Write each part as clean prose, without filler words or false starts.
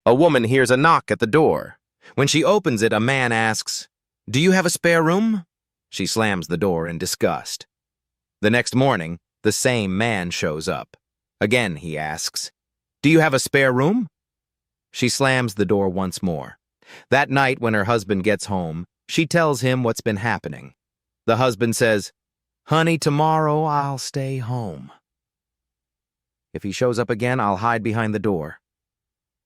A woman hears a knock at the door. When she opens it, a man asks, "Do you have a spare room?" She slams the door in disgust. The next morning, the same man shows up. Again, he asks, "Do you have a spare room?" She slams the door once more. That night, when her husband gets home, she tells him what's been happening. The husband says, "Honey, tomorrow I'll stay home. If he shows up again, I'll hide behind the door."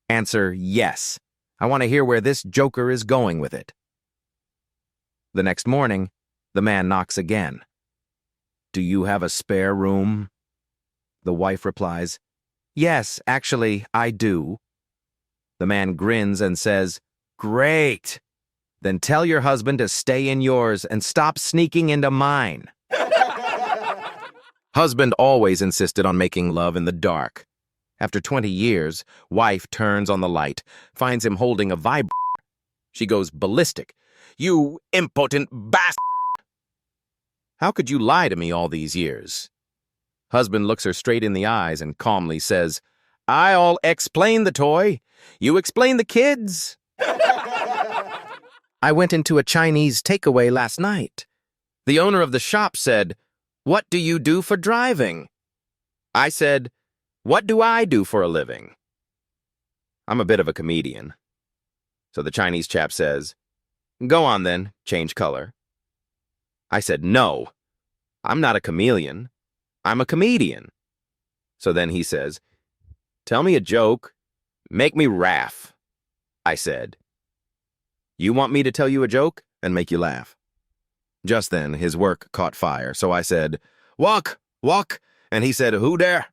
Answer, yes. I want to hear where this joker is going with it. The next morning, the man knocks again. "Do you have a spare room?" The wife replies, "Yes, actually, I do." The man grins and says, "Great. Then tell your husband to stay in yours and stop sneaking into mine." Husband always insisted on making love in the dark. After 20 years, wife turns on the light, finds him holding a vibrator. She goes ballistic. "You impotent bastard! How could you lie to me all these years?" Husband looks her straight in the eyes and calmly says, "I'll explain the toy. You explain the kids." "I went into a Chinese takeaway last night. The owner of the shop said, 'What do you do for driving?' I said, 'What do I do for a living?' I'm a bit of a comedian." So the Chinese chap says, "Go on then, change color." I said, "No, I'm not a chameleon. I'm a comedian." So then he says, "Tell me a joke. Make me laugh." I said, "You want me to tell you a joke and make you laugh?" Just then, his work caught fire, so I said, "Walk, walk," and he said, "Who dare?"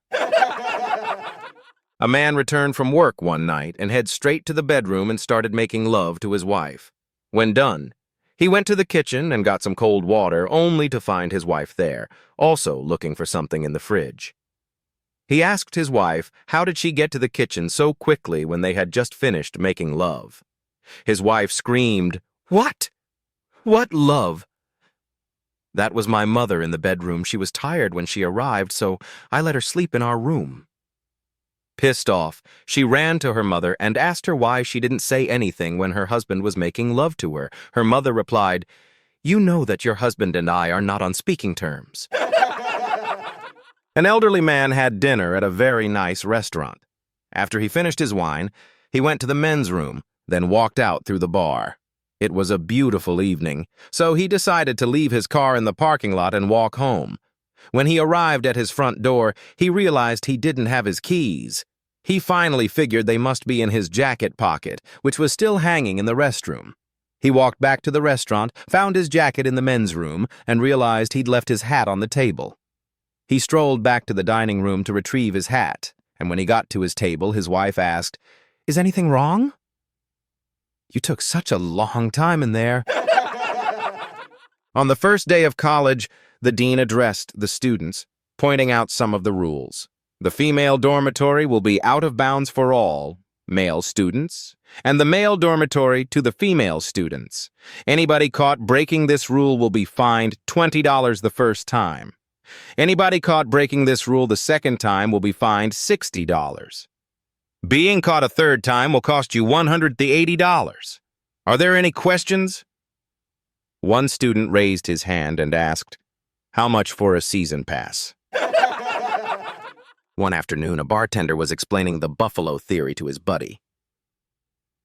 A man returned from work one night and head straight to the bedroom and started making love to his wife. When done, he went to the kitchen and got some cold water, only to find his wife there, also looking for something in the fridge. He asked his wife how did she get to the kitchen so quickly when they had just finished making love. His wife screamed, "What? What love?" "That was my mother in the bedroom. She was tired when she arrived, so I let her sleep in our room." Pissed off, she ran to her mother and asked her why she didn't say anything when her husband was making love to her. Her mother replied, "You know that your husband and I are not on speaking terms." An elderly man had dinner at a very nice restaurant. After he finished his wine, he went to the men's room, then walked out through the bar. It was a beautiful evening, so he decided to leave his car in the parking lot and walk home. When he arrived at his front door, he realized he didn't have his keys. He finally figured they must be in his jacket pocket, which was still hanging in the restroom. He walked back to the restaurant, found his jacket in the men's room, and realized he'd left his hat on the table. He strolled back to the dining room to retrieve his hat, and when he got to his table, his wife asked, "Is anything wrong? You took such a long time in there." On the first day of college, the dean addressed the students, pointing out some of the rules. The female dormitory will be out of bounds for all male students, and the male dormitory to the female students. Anybody caught breaking this rule will be fined $20 the first time. Anybody caught breaking this rule the second time will be fined $60. Being caught a third time will cost you $180. Are there any questions? One student raised his hand and asked, "How much for a season pass?" One afternoon, a bartender was explaining the buffalo theory to his buddy.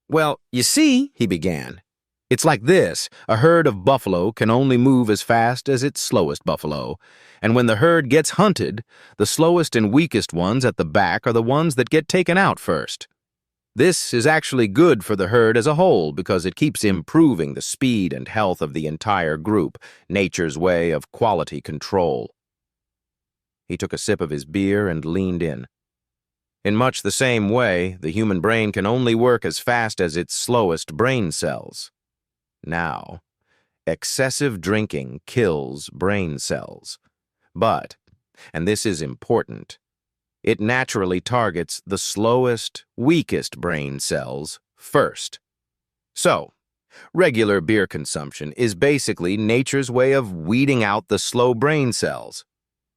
"Well, you see," he began, "it's like this. A herd of buffalo can only move as fast as its slowest buffalo. And when the herd gets hunted, the slowest and weakest ones at the back are the ones that get taken out first. This is actually good for the herd as a whole because it keeps improving the speed and health of the entire group, nature's way of quality control." He took a sip of his beer and leaned in. In much the same way, the human brain can only work as fast as its slowest brain cells. Now, excessive drinking kills brain cells. But, and this is important, it naturally targets the slowest, weakest brain cells first. So, regular beer consumption is basically nature's way of weeding out the slow brain cells,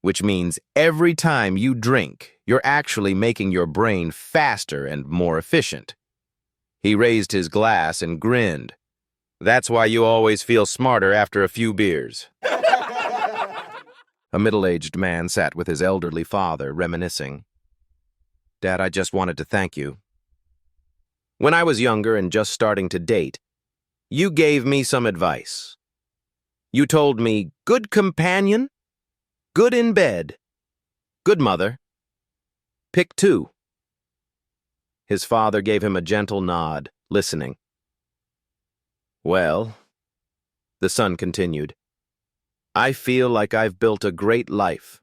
which means every time you drink, you're actually making your brain faster and more efficient. He raised his glass and grinned. That's why you always feel smarter after a few beers. A middle-aged man sat with his elderly father, reminiscing. Dad, I just wanted to thank you. When I was younger and just starting to date, you gave me some advice. You told me, good companion, good in bed, good mother. Pick two. His father gave him a gentle nod, listening. Well, the son continued, I feel like I've built a great life.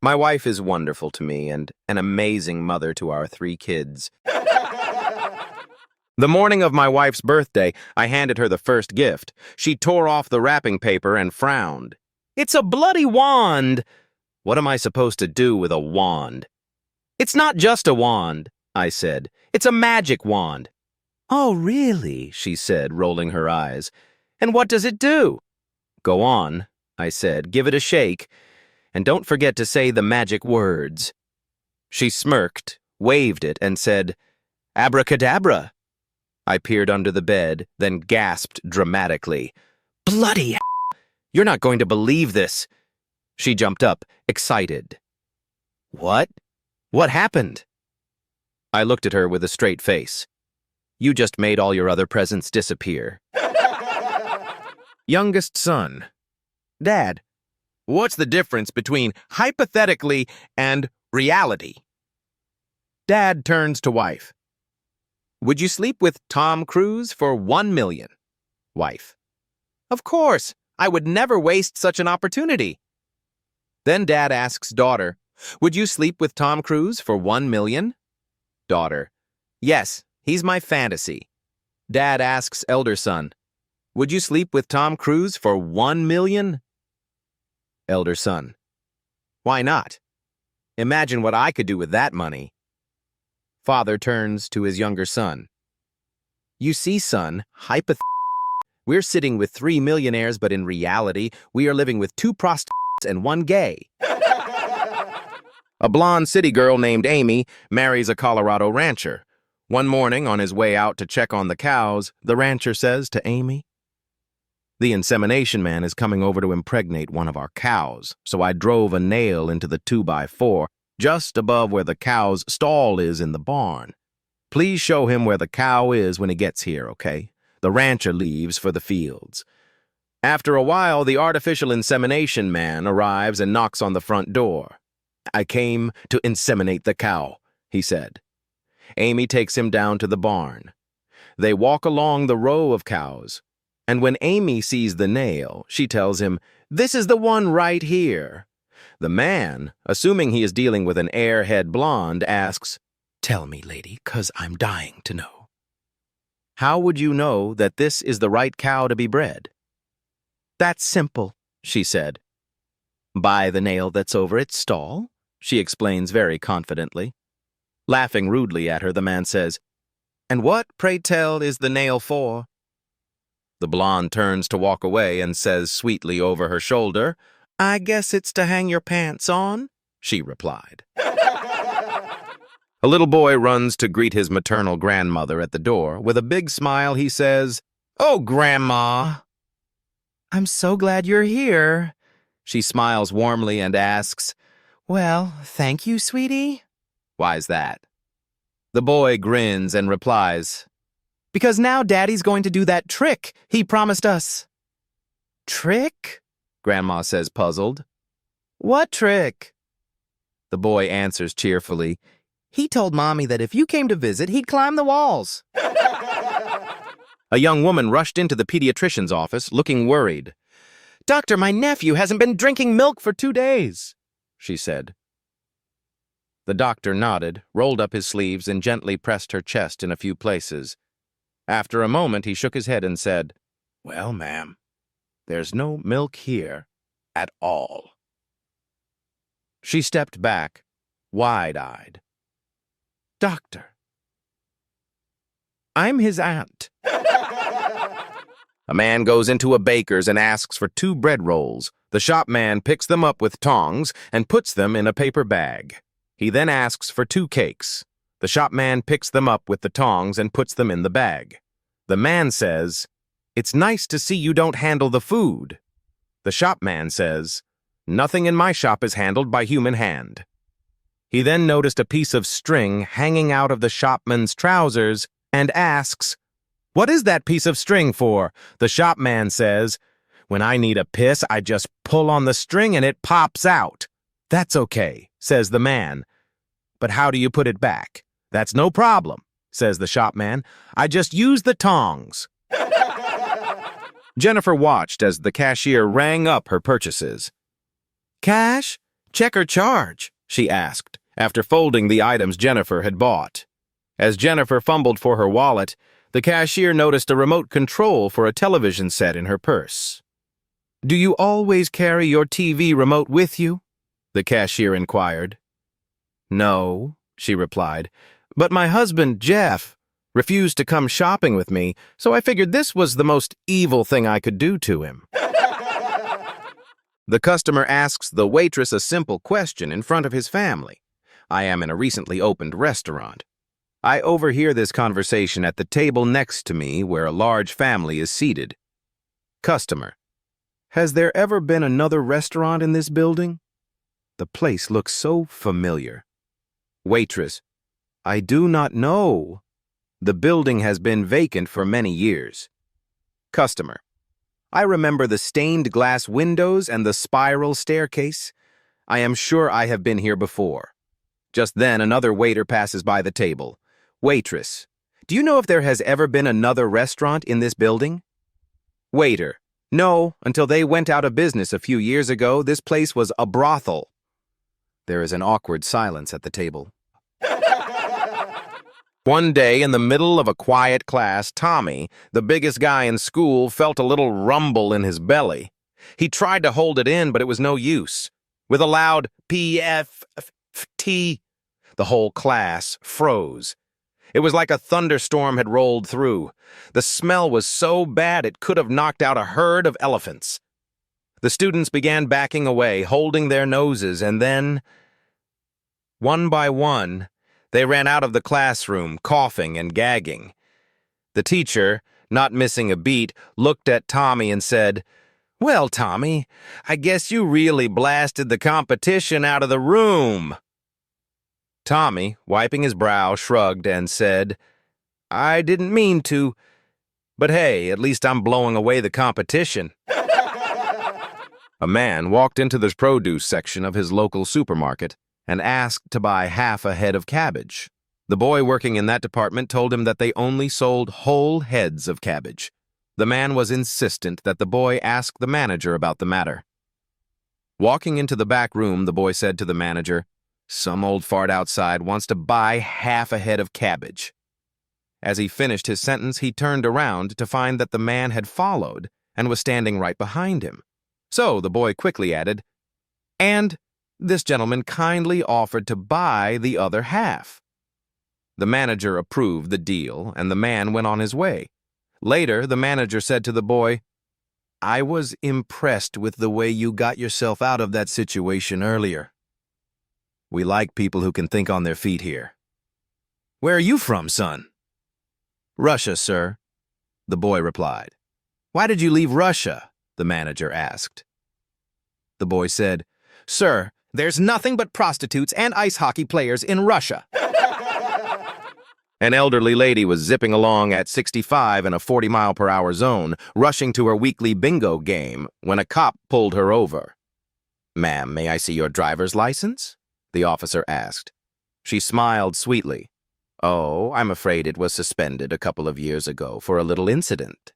My wife is wonderful to me and an amazing mother to our 3 kids. The morning of my wife's birthday, I handed her the first gift. She tore off the wrapping paper and frowned. It's a bloody wand! What am I supposed to do with a wand? It's not just a wand, I said. It's a magic wand. Oh, really? She said, rolling her eyes. And what does it do? Go on, I said. Give it a shake. And don't forget to say the magic words. She smirked, waved it, and said, Abracadabra. I peered under the bed, then gasped dramatically. Bloody hell! You're not going to believe this. She jumped up, excited. What? What happened? I looked at her with a straight face. You just made all your other presents disappear. Youngest son. Dad, what's the difference between hypothetically and reality? Dad turns to wife. Would you sleep with Tom Cruise for 1 million? Wife. Of course, I would never waste such an opportunity. Then Dad asks daughter, would you sleep with Tom Cruise for 1 million? Daughter. Yes, he's my fantasy. Dad asks elder son, would you sleep with Tom Cruise for 1 million? Elder son. Why not? Imagine what I could do with that money. Father turns to his younger son. You see, son, we're sitting with 3 millionaires, but in reality, we are living with 2 prostitutes and 1 gay. A blonde city girl named Amy marries a Colorado rancher. One morning, on his way out to check on the cows, the rancher says to Amy, the insemination man is coming over to impregnate one of our cows, so I drove a nail into the 2x4 just above where the cow's stall is in the barn. Please show him where the cow is when he gets here, okay? The rancher leaves for the fields. After a while, the artificial insemination man arrives and knocks on the front door. I came to inseminate the cow, he said. Amy takes him down to the barn. They walk along the row of cows, and when Amy sees the nail, she tells him, this is the one right here. The man, assuming he is dealing with an airhead blonde, asks, tell me, lady, 'cause I'm dying to know. How would you know that this is the right cow to be bred? That's simple, she said. Buy the nail that's over its stall, she explains very confidently. Laughing rudely at her, the man says, and what, pray tell, is the nail for? The blonde turns to walk away and says sweetly over her shoulder, I guess it's to hang your pants on, she replied. A little boy runs to greet his maternal grandmother at the door. With a big smile, he says, oh, Grandma. I'm so glad you're here. She smiles warmly and asks, well, thank you, sweetie. Why's that? The boy grins and replies, because now Daddy's going to do that trick he promised us. Trick? Grandma says, puzzled. What trick? The boy answers cheerfully, he told Mommy that if you came to visit, he'd climb the walls. A young woman rushed into the pediatrician's office, looking worried. Doctor, my nephew hasn't been drinking milk for 2 days, she said. The doctor nodded, rolled up his sleeves, and gently pressed her chest in a few places. After a moment, he shook his head and said, well, ma'am, there's no milk here at all. She stepped back, wide-eyed. Doctor, I'm his aunt. A man goes into a baker's and asks for 2 bread rolls. The shopman picks them up with tongs and puts them in a paper bag. He then asks for 2 cakes. The shopman picks them up with the tongs and puts them in the bag. The man says, "It's nice to see you don't handle the food." The shopman says, "Nothing in my shop is handled by human hand." He then noticed a piece of string hanging out of the shopman's trousers and asks, "What is that piece of string for?" The shopman says, "When I need a piss, I just pull on the string and it pops out." "That's okay," says the man. "But how do you put it back?" "That's no problem," says the shopman. "I just use the tongs." Jennifer watched as the cashier rang up her purchases. "Cash? Check or charge?" she asked, after folding the items Jennifer had bought. As Jennifer fumbled for her wallet, the cashier noticed a remote control for a television set in her purse. "Do you always carry your TV remote with you?" the cashier inquired. "No," she replied, "but my husband, Jeff, refused to come shopping with me, so I figured this was the most evil thing I could do to him." The customer asks the waitress a simple question in front of his family. I am in a recently opened restaurant. I overhear this conversation at the table next to me where a large family is seated. Customer: "Has there ever been another restaurant in this building? The place looks so familiar." Waitress: "I do not know. The building has been vacant for many years." Customer: "I remember the stained glass windows and the spiral staircase. I am sure I have been here before." Just then, another waiter passes by the table. Waitress: "Do you know if there has ever been another restaurant in this building?" Waiter: "No, until they went out of business a few years ago, this place was a brothel." There is an awkward silence at the table. One day, in the middle of a quiet class, Tommy, the biggest guy in school, felt a little rumble in his belly. He tried to hold it in, but it was no use. With a loud P-F-T, the whole class froze. It was like a thunderstorm had rolled through. The smell was so bad it could have knocked out a herd of elephants. The students began backing away, holding their noses, and then, one by one, they ran out of the classroom, coughing and gagging. The teacher, not missing a beat, looked at Tommy and said, "Well, Tommy, I guess you really blasted the competition out of the room." Tommy, wiping his brow, shrugged and said, "I didn't mean to, but hey, at least I'm blowing away the competition." A man walked into the produce section of his local supermarket and asked to buy half a head of cabbage. The boy working in that department told him that they only sold whole heads of cabbage. The man was insistent that the boy ask the manager about the matter. Walking into the back room, the boy said to the manager, "Some old fart outside wants to buy half a head of cabbage." As he finished his sentence, he turned around to find that the man had followed and was standing right behind him. So the boy quickly added, "And this gentleman kindly offered to buy the other half." The manager approved the deal, and the man went on his way. Later, the manager said to the boy, "I was impressed with the way you got yourself out of that situation earlier. We like people who can think on their feet here. Where are you from, son?" "Russia, sir," the boy replied. "Why did you leave Russia?" the manager asked. The boy said, "Sir, there's nothing but prostitutes and ice hockey players in Russia." An elderly lady was zipping along at 65 in a 40-mile-per-hour zone, rushing to her weekly bingo game, when a cop pulled her over. "Ma'am, may I see your driver's license?" the officer asked. She smiled sweetly. "Oh, I'm afraid it was suspended a couple of years ago for a little incident."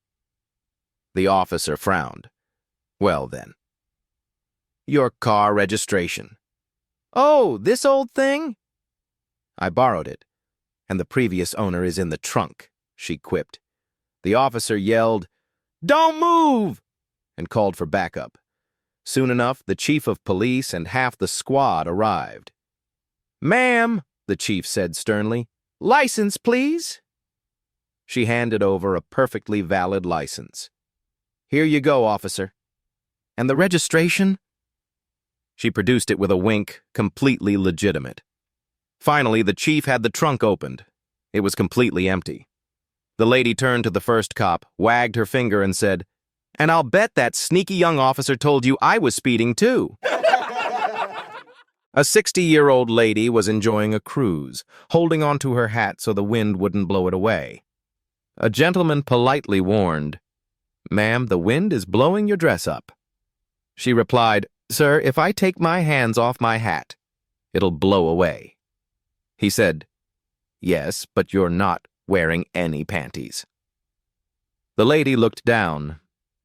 The officer frowned. "Well, then." "Your car registration." "Oh, this old thing?" "I borrowed it, and the previous owner is in the trunk," she quipped. The officer yelled, "Don't move!" and called for backup. Soon enough, the chief of police and half the squad arrived. "Ma'am," the chief said sternly, "license, please." She handed over a perfectly valid license. "Here you go, officer." "And the registration?" She produced it with a wink, completely legitimate. Finally, the chief had the trunk opened. It was completely empty. The lady turned to the first cop, wagged her finger, and said, "And I'll bet that sneaky young officer told you I was speeding too." A 60-year-old lady was enjoying a cruise, holding onto her hat so the wind wouldn't blow it away. A gentleman politely warned, "Ma'am, the wind is blowing your dress up." She replied, "Sir, if I take my hands off my hat, it'll blow away." He said, "Yes, but you're not wearing any panties." The lady looked down,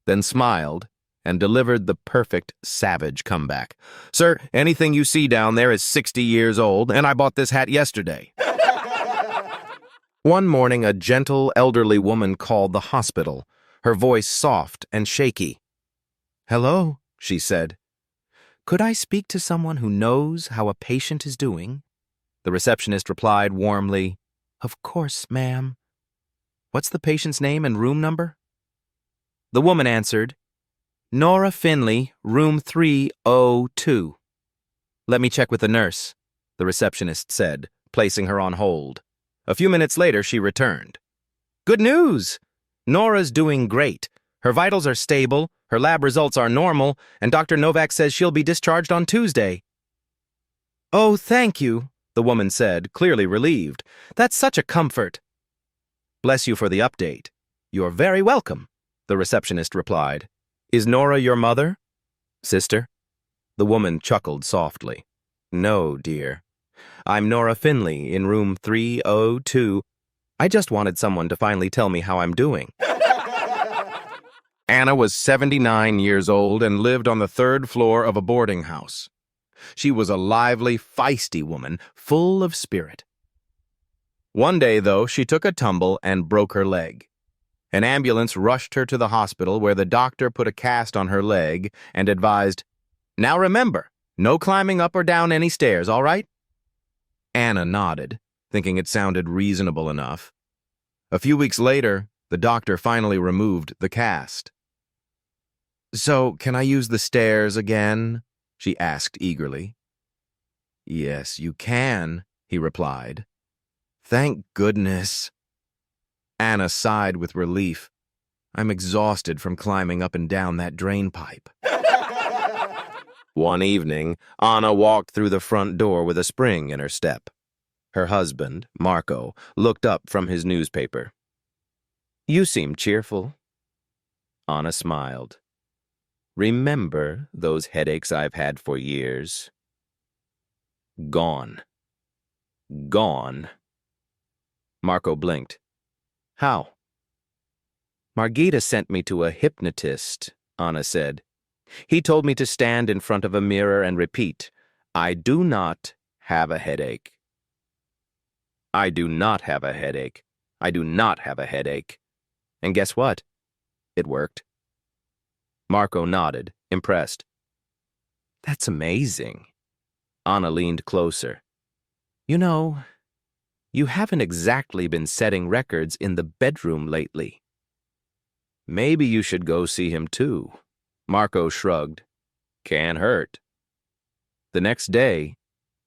then smiled, and delivered the perfect savage comeback. "Sir, anything you see down there is 60 years old, and I bought this hat yesterday." One morning, a gentle, elderly woman called the hospital, her voice soft and shaky. "Hello," she said. "Could I speak to someone who knows how a patient is doing?" The receptionist replied warmly, "Of course, ma'am. What's the patient's name and room number?" The woman answered, "Nora Finley, room 302. "Let me check with the nurse," the receptionist said, placing her on hold. A few minutes later, she returned. "Good news! Nora's doing great. Her vitals are stable, her lab results are normal, and Dr. Novak says she'll be discharged on Tuesday." "Oh, thank you," the woman said, clearly relieved. "That's such a comfort." "Bless you for the update." "You're very welcome," the receptionist replied. "Is Nora your mother?" "Sister?" The woman chuckled softly. "No, dear. I'm Nora Finley in room 302. I just wanted someone to finally tell me how I'm doing." Anna was 79 years old and lived on the third floor of a boarding house. She was a lively, feisty woman, full of spirit. One day, though, she took a tumble and broke her leg. An ambulance rushed her to the hospital where the doctor put a cast on her leg and advised, "Now remember, no climbing up or down any stairs, all right?" Anna nodded, thinking it sounded reasonable enough. A few weeks later, the doctor finally removed the cast. "So, can I use the stairs again?" she asked eagerly. "Yes, you can," he replied. "Thank goodness." Anna sighed with relief. "I'm exhausted from climbing up and down that drain pipe." One evening, Anna walked through the front door with a spring in her step. Her husband, Marco, looked up from his newspaper. "You seem cheerful." Anna smiled. "Remember those headaches I've had for years? Gone. Gone." Marco blinked. "How?" "Margita sent me to a hypnotist," Anna said. "He told me to stand in front of a mirror and repeat, 'I do not have a headache. I do not have a headache. I do not have a headache.' And guess what? It worked." Marco nodded, impressed. "That's amazing." Anna leaned closer. "You know, you haven't exactly been setting records in the bedroom lately." "Maybe you should go see him too." Marco shrugged. "Can't hurt." The next day,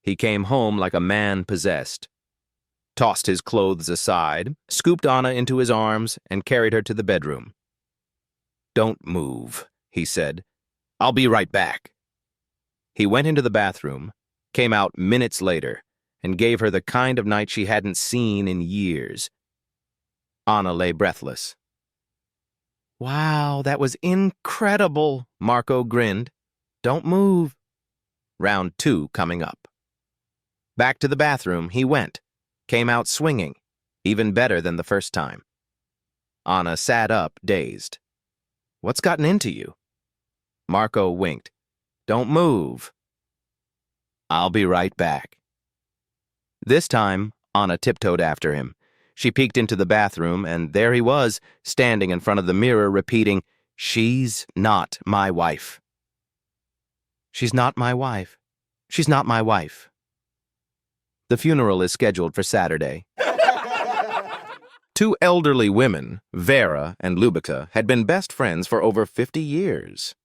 he came home like a man possessed, tossed his clothes aside, scooped Anna into his arms, and carried her to the bedroom. "Don't move," he said. "I'll be right back." He went into the bathroom, came out minutes later, and gave her the kind of night she hadn't seen in years. Anna lay breathless. "Wow, that was incredible," Marco grinned. "Don't move." Round 2 coming up. Back to the bathroom he went, came out swinging, even better than the first time. Anna sat up, dazed. "What's gotten into you?" Marco winked. "Don't move." "I'll be right back." This time, Anna tiptoed after him. She peeked into the bathroom, and there he was, standing in front of the mirror, repeating, "She's not my wife. She's not my wife. She's not my wife." The funeral is scheduled for Saturday. Two elderly women, Vera and Lubica, had been best friends for over 50 years.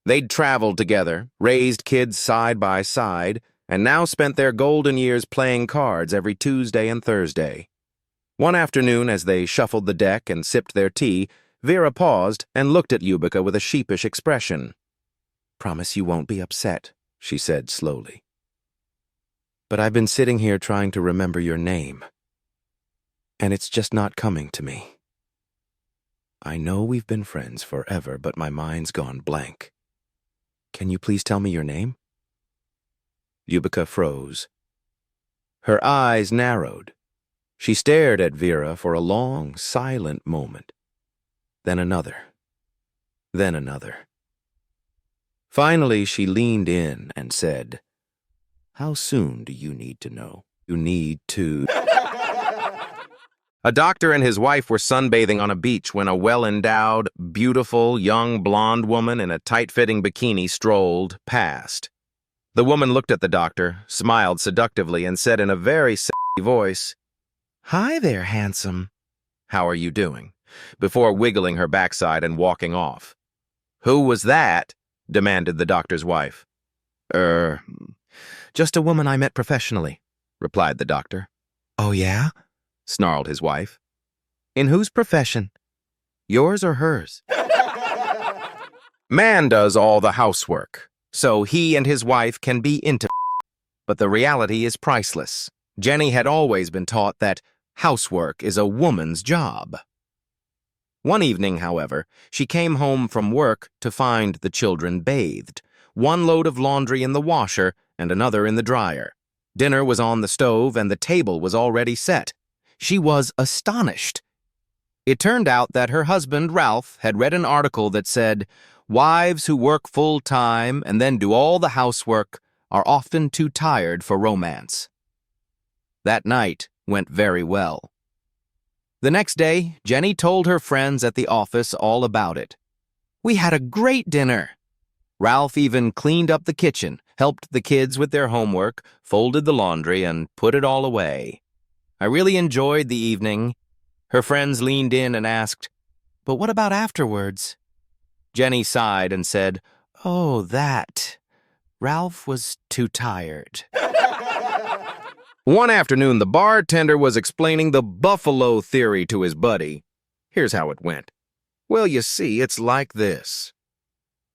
They'd traveled together, raised kids side by side, and now spent their golden years playing cards every Tuesday and Thursday. One afternoon, as they shuffled the deck and sipped their tea, Vera paused and looked at Yubica with a sheepish expression. "Promise you won't be upset," she said slowly. "But I've been sitting here trying to remember your name, and it's just not coming to me. I know we've been friends forever, but my mind's gone blank. Can you please tell me your name?" Yubica froze. Her eyes narrowed. She stared at Vera for a long, silent moment. Then another. Then another. Finally, she leaned in and said, "How soon do you need to know? You need to..." A doctor and his wife were sunbathing on a beach when a well-endowed, beautiful, young blonde woman in a tight-fitting bikini strolled past. The woman looked at the doctor, smiled seductively, and said in a very sexy voice, "Hi there, handsome. How are you doing?" before wiggling her backside and walking off. "Who was that?" demanded the doctor's wife. Just a woman I met professionally," replied the doctor. "Oh, yeah?" snarled his wife. "In whose profession? Yours or hers?" Man does all the housework, so he and his wife can be intimate. But the reality is priceless. Jenny had always been taught that housework is a woman's job. One evening, however, she came home from work to find the children bathed, one load of laundry in the washer and another in the dryer. Dinner was on the stove and the table was already set. She was astonished. It turned out that her husband, Ralph, had read an article that said, "Wives who work full-time and then do all the housework are often too tired for romance." That night went very well. The next day, Jenny told her friends at the office all about it. "We had a great dinner. Ralph even cleaned up the kitchen, helped the kids with their homework, folded the laundry, and put it all away. I really enjoyed the evening." Her friends leaned in and asked, "But what about afterwards?" Jenny sighed and said, "Oh, that. Ralph was too tired." One afternoon, the bartender was explaining the buffalo theory to his buddy. Here's how it went. "Well, you see, it's like this.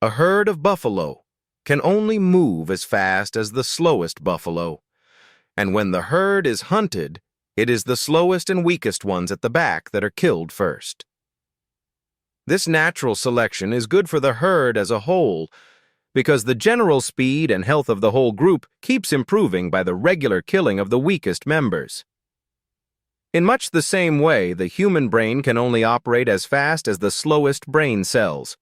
A herd of buffalo can only move as fast as the slowest buffalo. And when the herd is hunted, it is the slowest and weakest ones at the back that are killed first. This natural selection is good for the herd as a whole, because the general speed and health of the whole group keeps improving by the regular killing of the weakest members. In much the same way, the human brain can only operate as fast as the slowest brain cells.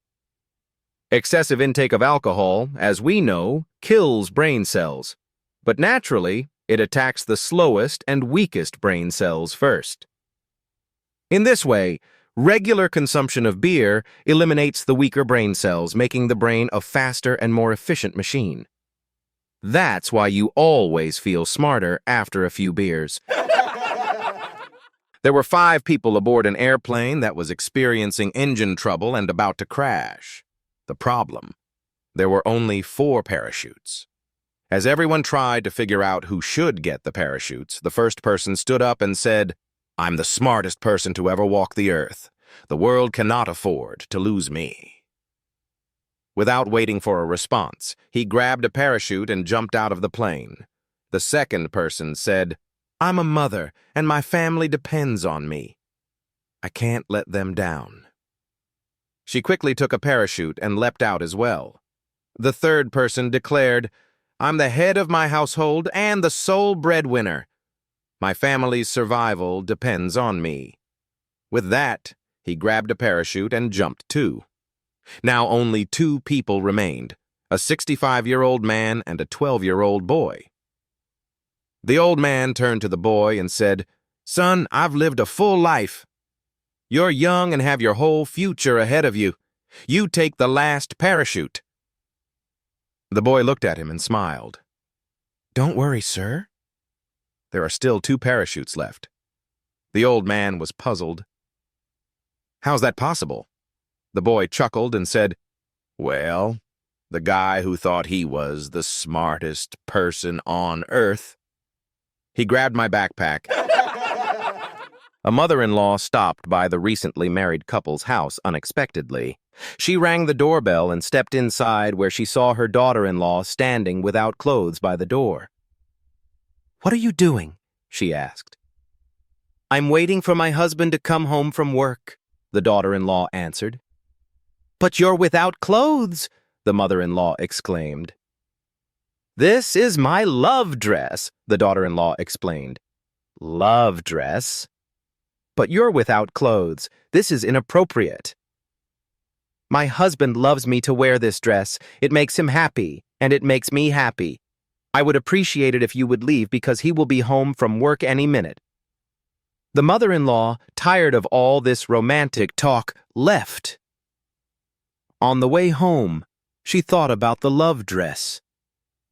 Excessive intake of alcohol, as we know, kills brain cells, but naturally, it attacks the slowest and weakest brain cells first. In this way, regular consumption of beer eliminates the weaker brain cells, making the brain a faster and more efficient machine. That's why you always feel smarter after a few beers. There were 5 people aboard an airplane that was experiencing engine trouble and about to crash. The problem: there were only 4 parachutes. As everyone tried to figure out who should get the parachutes, the first person stood up and said, "I'm the smartest person to ever walk the earth. The world cannot afford to lose me." Without waiting for a response, he grabbed a parachute and jumped out of the plane. The second person said, "I'm a mother, and my family depends on me. I can't let them down." She quickly took a parachute and leapt out as well. The third person declared, "I'm the head of my household and the sole breadwinner. My family's survival depends on me." With that, he grabbed a parachute and jumped too. Now only 2 people remained, a 65-year-old man and a 12-year-old boy. The old man turned to the boy and said, "Son, I've lived a full life. You're young and have your whole future ahead of you. You take the last parachute." The boy looked at him and smiled. "Don't worry, sir. There are still 2 parachutes left." The old man was puzzled. "How's that possible?" The boy chuckled and said, "Well, The guy who thought he was the smartest person on earth. He grabbed my backpack. A mother-in-law stopped by the recently married couple's house unexpectedly. She rang the doorbell and stepped inside, where she saw her daughter-in-law standing without clothes by the door. "What are you doing?" she asked. "I'm waiting for my husband to come home from work," the daughter-in-law answered. "But you're without clothes," the mother-in-law exclaimed. "This is my love dress," the daughter-in-law explained. "Love dress? But you're without clothes. This is inappropriate." "My husband loves me to wear this dress. It makes him happy, and it makes me happy. I would appreciate it if you would leave because he will be home from work any minute." The mother-in-law, tired of all this romantic talk, left. On the way home, she thought about the love dress.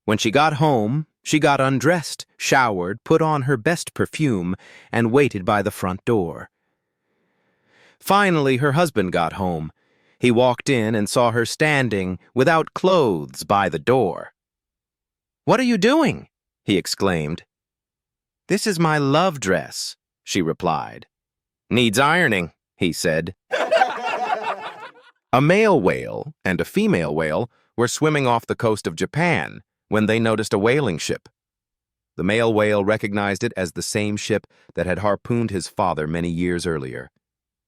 When she got home, she got undressed, showered, put on her best perfume, and waited by the front door. Finally, her husband got home. He walked in and saw her standing without clothes by the door. "What are you doing?" he exclaimed. "This is my love dress," she replied. "Needs ironing," he said. A male whale and a female whale were swimming off the coast of Japan when they noticed a whaling ship. The male whale recognized it as the same ship that had harpooned his father many years earlier.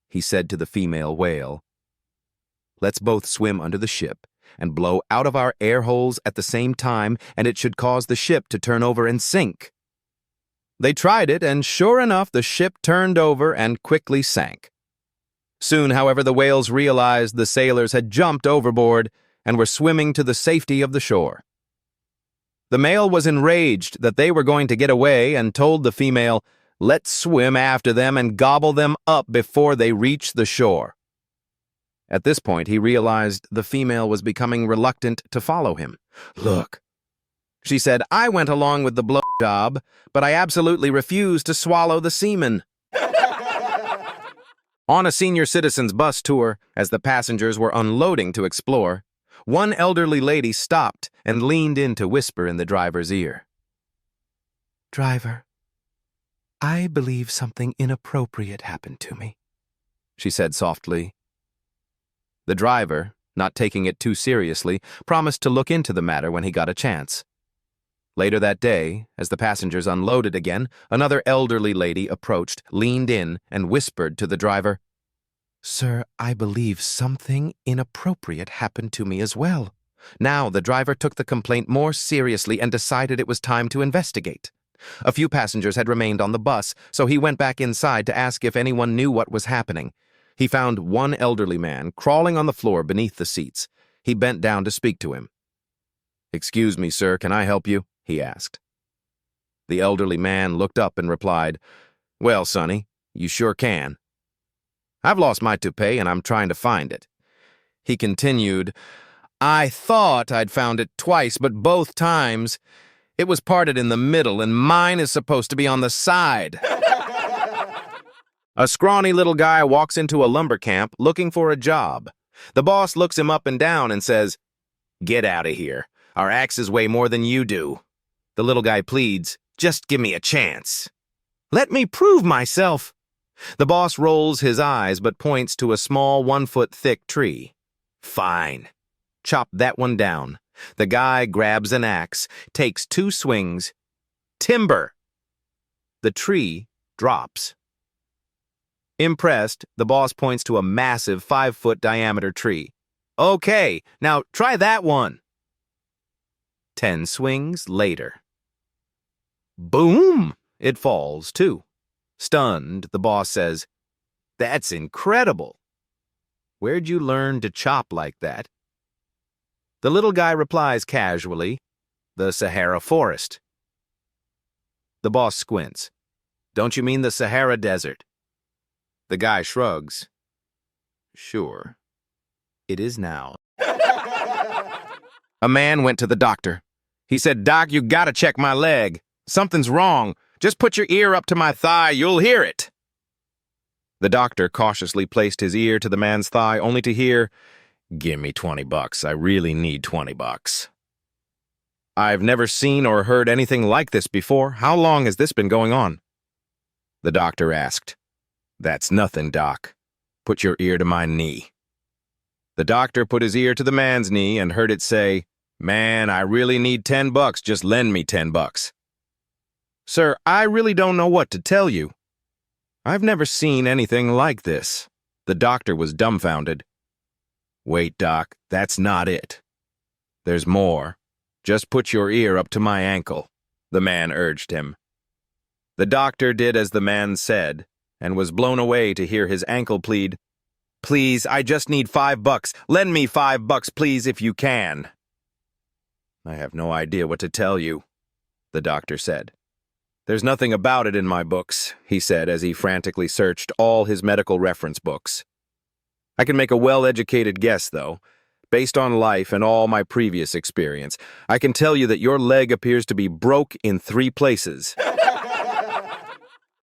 He said to the female whale, "Let's both swim under the ship and blow out of our air holes at the same time, and it should cause the ship to turn over and sink." They tried it, and sure enough, the ship turned over and quickly sank. Soon, however, the whales realized the sailors had jumped overboard and were swimming to the safety of the shore. The male was enraged that they were going to get away and told the female, "Let's swim after them and gobble them up before they reach the shore." At this point, he realized the female was becoming reluctant to follow him. "Look," she said, "I went along with the blowjob, but I absolutely refused to swallow the semen." On a senior citizens bus tour, as the passengers were unloading to explore, one elderly lady stopped and leaned in to whisper in the driver's ear. "Driver, I believe something inappropriate happened to me," she said softly. The driver, not taking it too seriously, promised to look into the matter when he got a chance. Later that day, as the passengers unloaded again, another elderly lady approached, leaned in, and whispered to the driver, "Sir, I believe something inappropriate happened to me as well." Now the driver took the complaint more seriously and decided it was time to investigate. A few passengers had remained on the bus, so he went back inside to ask if anyone knew what was happening. He found one elderly man crawling on the floor beneath the seats. He bent down to speak to him. "Excuse me, sir, can I help you?" he asked. The elderly man looked up and replied, "Well, Sonny, you sure can. I've lost my toupee and I'm trying to find it." He continued, "I thought I'd found it twice, but both times it was parted in the middle and mine is supposed to be on the side." A scrawny little guy walks into a lumber camp looking for a job. The boss looks him up and down and says, "Get out of here. Our axes weigh more than you do." The little guy pleads, "Just give me a chance. Let me prove myself." The boss rolls his eyes but points to a small 1-foot-thick tree. "Fine. Chop that one down." The guy grabs an axe, takes 2 swings. Timber! The tree drops. Impressed, the boss points to a massive 5-foot diameter tree. "Okay, now try that one." 10 swings later. Boom! It falls, too. Stunned, the boss says, "That's incredible. Where'd you learn to chop like that?" The little guy replies casually, "The Sahara Forest." The boss squints. "Don't you mean the Sahara Desert?" The guy shrugs. "Sure. It is now." A man went to the doctor. He said, "Doc, you gotta check my leg. Something's wrong. Just put your ear up to my thigh, you'll hear it." The doctor cautiously placed his ear to the man's thigh, only to hear, Give me $20. I really need $20. I've never seen or heard anything like this before. How long has this been going on? The doctor asked. That's nothing, Doc. Put your ear to my knee. The doctor put his ear to the man's knee and heard it say, Man, I really need $10. Just lend me $10. Sir, I really don't know what to tell you. I've never seen anything like this. The doctor was dumbfounded. Wait, Doc, that's not it. There's more. Just put your ear up to my ankle, the man urged him. The doctor did as the man said, and was blown away to hear his ankle plead, Please, I just need $5. Lend me $5, please, if you can. I have no idea what to tell you, the doctor said. There's nothing about it in my books, he said as he frantically searched all his medical reference books. I can make a well-educated guess, though. Based on life and all my previous experience, I can tell you that your leg appears to be broke in 3 places.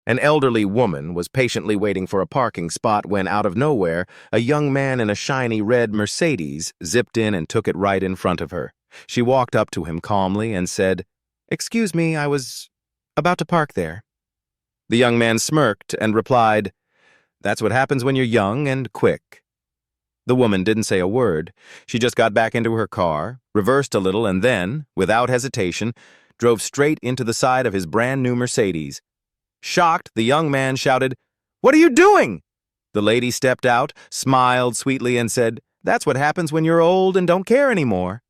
An elderly woman was patiently waiting for a parking spot when, out of nowhere, a young man in a shiny red Mercedes zipped in and took it right in front of her. She walked up to him calmly and said, Excuse me, I was about to park there. The young man smirked and replied, That's what happens when you're young and quick. The woman didn't say a word. She just got back into her car, reversed a little, and then, without hesitation, drove straight into the side of his brand-new Mercedes. Shocked, the young man shouted, What are you doing? The lady stepped out, smiled sweetly, and said, That's what happens when you're old and don't care anymore.